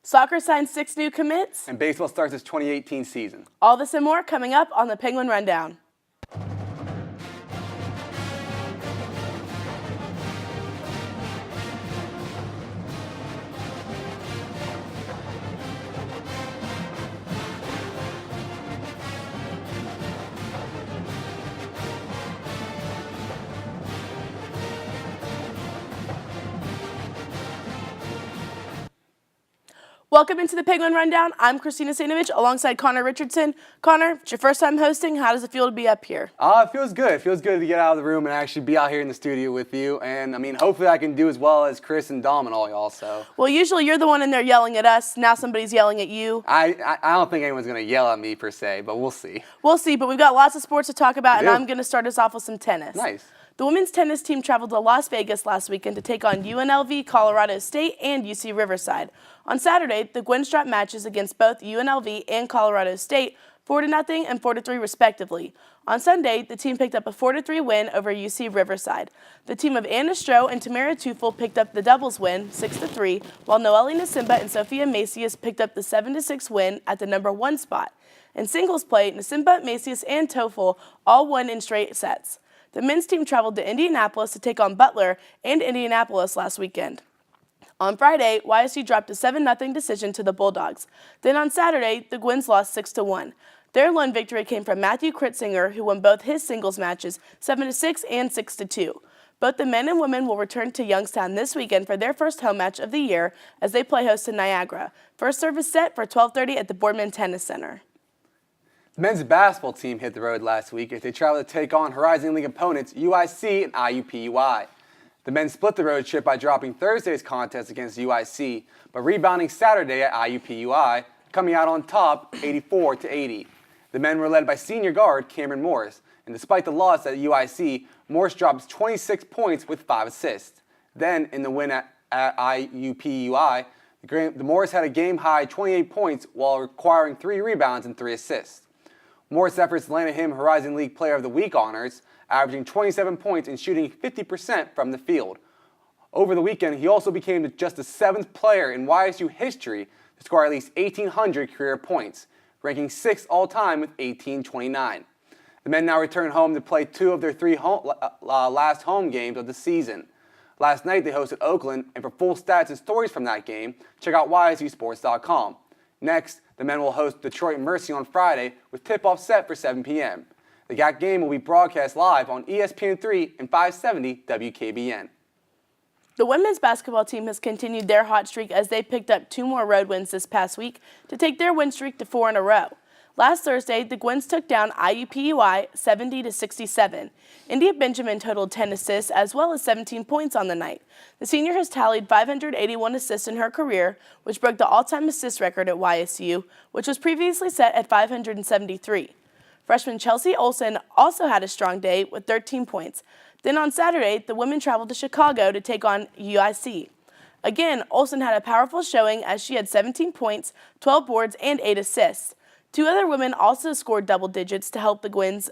Soccer signs 6 new commits. And baseball starts its 2018 season. All this and more coming up on the Penguin Rundown. Welcome into the Penguin Rundown. I'm Christina Stainovich alongside Connor Richardson. Connor, it's your first time hosting. How does it feel to be up here? It feels good. It feels good to get out of the room and actually be out here in the studio with you. And, hopefully I can do as well as Chris and Dom and all y'all. So. Well, usually you're the one in there yelling at us. Now somebody's yelling at you. I don't think anyone's going to yell at me per se, but we'll see. We'll see, but we've got lots of sports to talk about, and I'm going to start us off with some tennis. Nice. The women's tennis team traveled to Las Vegas last weekend to take on UNLV, Colorado State, and UC Riverside. On Saturday, the Gwynns dropped matches against both UNLV and Colorado State 4-0 and 4-3 respectively. On Sunday, the team picked up a 4-3 win over UC Riverside. The team of Anna Stroh and Tamara Tufel picked up the doubles win 6-3, while Noelle Nasimba and Sophia Macias picked up the 7-6 win at the number 1 spot. In singles play, Nasimba, Macias, and Tofel all won in straight sets. The men's team traveled to Indianapolis to take on Butler and Indianapolis last weekend. On Friday, YSU dropped a 7-0 decision to the Bulldogs. Then on Saturday, the Gwynns lost 6-1. Their lone victory came from Matthew Kritzinger, who won both his singles matches 7-6 and 6-2. Both the men and women will return to Youngstown this weekend for their first home match of the year as they play host to Niagara. First service set for 12:30 at the Boardman Tennis Center. The men's basketball team hit the road last week as they traveled to take on Horizon League opponents UIC and IUPUI. The men split the road trip by dropping Thursday's contest against UIC, but rebounding Saturday at IUPUI, coming out on top 84-80. The men were led by senior guard Cameron Morris, and despite the loss at UIC, Morris drops 26 points with 5 assists. Then, in the win at IUPUI, the Morris had a game-high 28 points while requiring 3 rebounds and 3 assists. Morris' efforts landed him Horizon League Player of the Week honors, averaging 27 points and shooting 50% from the field. Over the weekend, he also became just the 7th player in YSU history to score at least 1,800 career points, ranking 6th all-time with 1,829. The men now return home to play 2 of their 3 last home games of the season. Last night, they hosted Oakland, and for full stats and stories from that game, check out YSUsports.com. Next, the men will host Detroit Mercy on Friday with tip-off set for 7 p.m. The GAC game will be broadcast live on ESPN3 and 570 WKBN. The women's basketball team has continued their hot streak as they picked up 2 more road wins this past week to take their win streak to 4 in a row. Last Thursday, the Gwynns took down IUPUI 70-67. India Benjamin totaled 10 assists as well as 17 points on the night. The senior has tallied 581 assists in her career, which broke the all-time assist record at YSU, which was previously set at 573. Freshman Chelsea Olsen also had a strong day with 13 points. Then on Saturday, the women traveled to Chicago to take on UIC. Again, Olsen had a powerful showing as she had 17 points, 12 boards, and 8 assists. 2 other women also scored double digits to help the Gwynns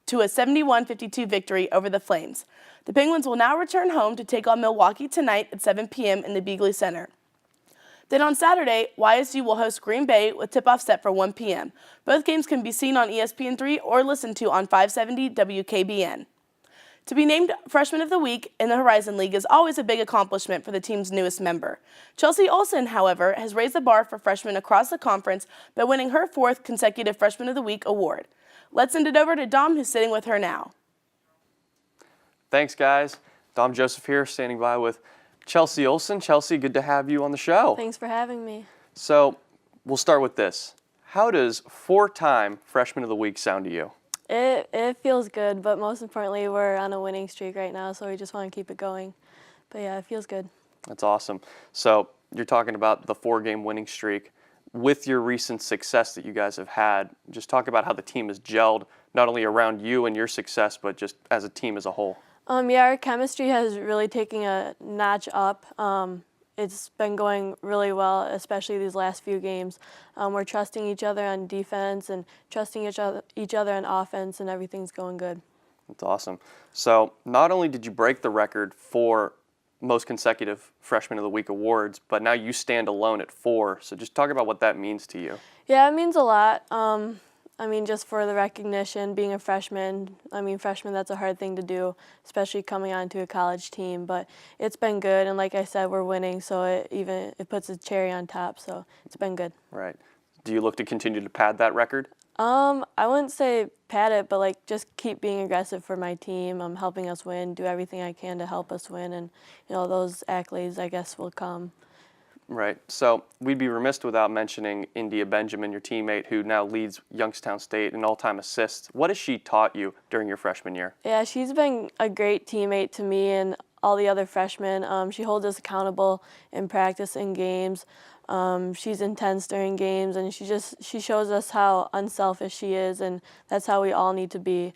to a 71-52 victory over the Flames. The Penguins will now return home to take on Milwaukee tonight at 7 p.m. in the Beagley Center. Then on Saturday, YSU will host Green Bay with tip-off set for 1 p.m. Both games can be seen on ESPN3 or listened to on 570 WKBN. To be named Freshman of the Week in the Horizon League is always a big accomplishment for the team's newest member. Chelsea Olsen, however, has raised the bar for freshmen across the conference by winning her 4th consecutive Freshman of the Week award. Let's send it over to Dom, who's sitting with her now. Thanks, guys. Dom Joseph here, standing by with Chelsea Olsen. Chelsea, good to have you on the show. Thanks for having me. So, we'll start with this. How does 4-time Freshman of the Week sound to you? It feels good, but most importantly, we're on a winning streak right now, so we just want to keep it going. But yeah, it feels good. That's awesome. So, you're talking about the 4-game winning streak. With your recent success that you guys have had, just talk about how the team has gelled, not only around you and your success, but just as a team as a whole. Yeah, our chemistry has really taken a notch up. It's been going really well, especially these last few games. We're trusting each other on defense and trusting each other on offense, and everything's going good. That's awesome. So not only did you break the record for most consecutive Freshman of the Week awards, but now you stand alone at 4. So just talk about what that means to you. Yeah, it means a lot. Just for the recognition, being a freshman, freshman, that's a hard thing to do, especially coming onto a college team. But it's been good, and like I said, we're winning, so it puts a cherry on top, so it's been good. Right. Do you look to continue to pad that record? I wouldn't say pad it, but just keep being aggressive for my team, helping us win, do everything I can to help us win, and those accolades, I guess, will come. Right. So we'd be remiss without mentioning India Benjamin, your teammate, who now leads Youngstown State in all-time assists. What has she taught you during your freshman year? Yeah, she's been a great teammate to me and all the other freshmen. She holds us accountable in practice and games. She's intense during games, and she shows us how unselfish she is, and that's how we all need to be.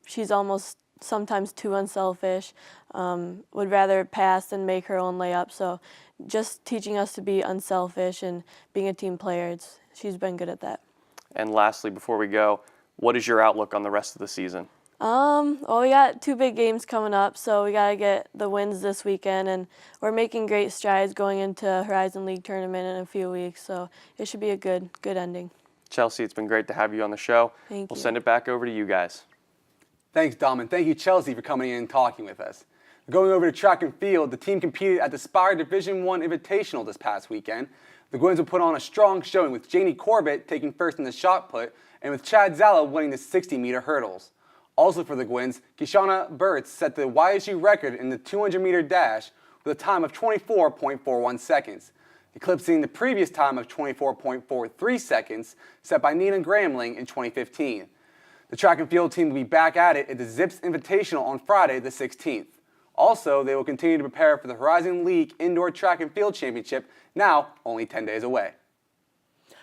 She's almost sometimes too unselfish, would rather pass than make her own layup. So just teaching us to be unselfish and being a team player, she's been good at that. And lastly, before we go, what is your outlook on the rest of the season? Well, we got 2 big games coming up, so we got to get the wins this weekend, and we're making great strides going into Horizon League tournament in a few weeks, so it should be a good ending. Chelsea, it's been great to have you on the show. Thank you. We'll send it back over to you guys. Thanks, Dom, and thank you, Chelsea, for coming in and talking with us. Going over to track and field, the team competed at the Spire Division I Invitational this past weekend. The Gwins will put on a strong showing with Janie Corbett taking first in the shot put and with Chad Zala winning the 60-meter hurdles. Also for the Gwins, Kishana Burtz set the YSU record in the 200-meter dash with a time of 24.41 seconds, eclipsing the previous time of 24.43 seconds set by Nina Gramling in 2015. The track and field team will be back at it at the Zips Invitational on Friday the 16th. Also, they will continue to prepare for the Horizon League Indoor Track and Field Championship, now only 10 days away.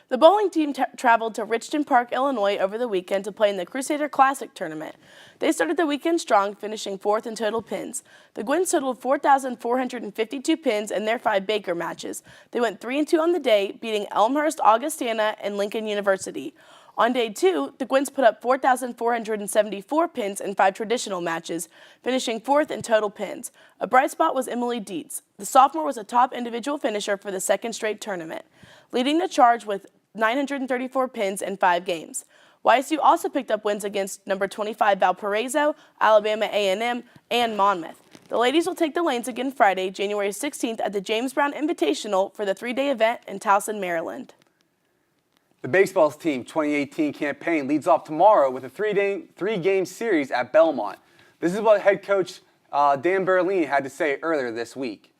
The bowling team traveled to Richton Park, Illinois over the weekend to play in the Crusader Classic tournament. They started the weekend strong, finishing 4th in total pins. The Gwins totaled 4,452 pins in their 5 Baker matches. They went 3-2 on the day, beating Elmhurst, Augustana, and Lincoln University. On day 2, the Gwins put up 4,474 pins in 5 traditional matches, finishing 4th in total pins. A bright spot was Emily Dietz. The sophomore was a top individual finisher for the second straight tournament, leading the charge with 934 pins in 5 games. YSU also picked up wins against number 25 Valparaiso, Alabama A&M, and Monmouth. The ladies will take the lanes again Friday, January 16th at the James Brown Invitational for the 3-day event in Towson, Maryland. The baseball team 2018 campaign leads off tomorrow with a three-game series at Belmont. This is what head coach Dan Berlin had to say earlier this week.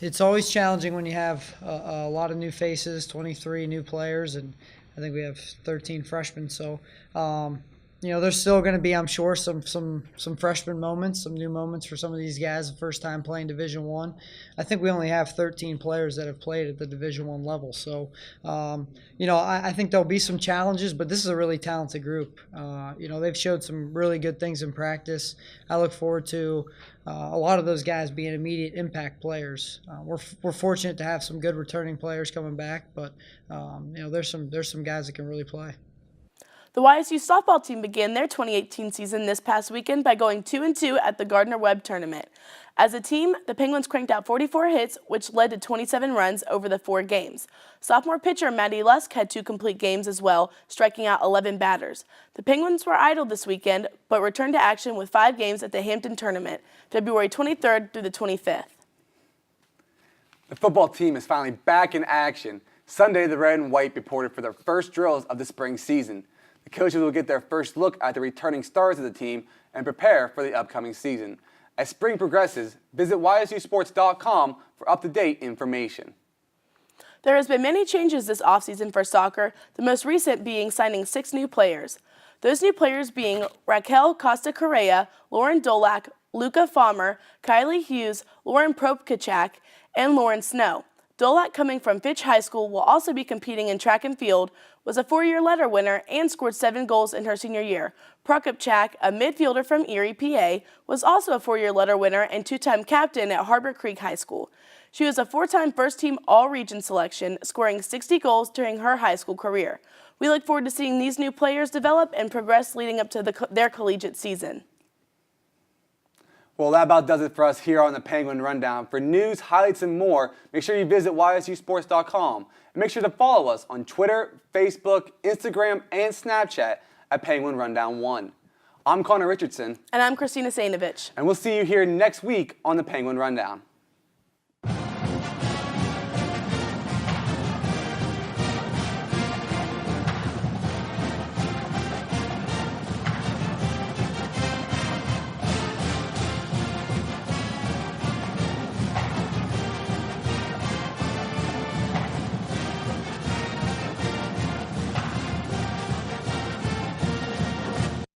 It's always challenging when you have a lot of new faces, 23 new players, and I think we have 13 freshmen. So, there's still going to be, I'm sure, some freshman moments, some new moments for some of these guys. The first time playing Division I. I think we only have 13 players that have played at the Division I level. So, I think there'll be some challenges, but this is a really talented group. They've showed some really good things in practice. I look forward to a lot of those guys being immediate impact players. We're fortunate to have some good returning players coming back, but there's some guys that can really play. The YSU softball team began their 2018 season this past weekend by going 2-2 at the Gardner-Webb tournament. As a team, the Penguins cranked out 44 hits, which led to 27 runs over the 4 games. Sophomore pitcher Maddie Lusk had 2 complete games as well, striking out 11 batters. The Penguins were idle this weekend, but returned to action with 5 games at the Hampton tournament, February 23rd through the 25th. The football team is finally back in action. Sunday, the Red and White reported for their first drills of the spring season. The coaches will get their first look at the returning stars of the team and prepare for the upcoming season. As spring progresses, visit YSUsports.com for up-to-date information. There has been many changes this offseason for soccer, the most recent being signing 6 new players. Those new players being Raquel Costa-Correa, Lauren Dolak, Luca Farmer, Kylie Hughes, Lauren Propkachak, and Lauren Snow. Dolak, coming from Fitch High School, will also be competing in track and field, was a 4-year letter winner, and scored 7 goals in her senior year. Prokopchak, a midfielder from Erie, PA, was also a 4-year letter winner and 2-time captain at Harbor Creek High School. She was a 4-time first-team All-Region selection, scoring 60 goals during her high school career. We look forward to seeing these new players develop and progress leading up to their collegiate season. Well, that about does it for us here on the Penguin Rundown. For news, highlights, and more, make sure you visit ysusports.com. And make sure to follow us on Twitter, Facebook, Instagram, and Snapchat at Penguin Rundown 1. I'm Connor Richardson. And I'm Christina Sainovich. And we'll see you here next week on the Penguin Rundown.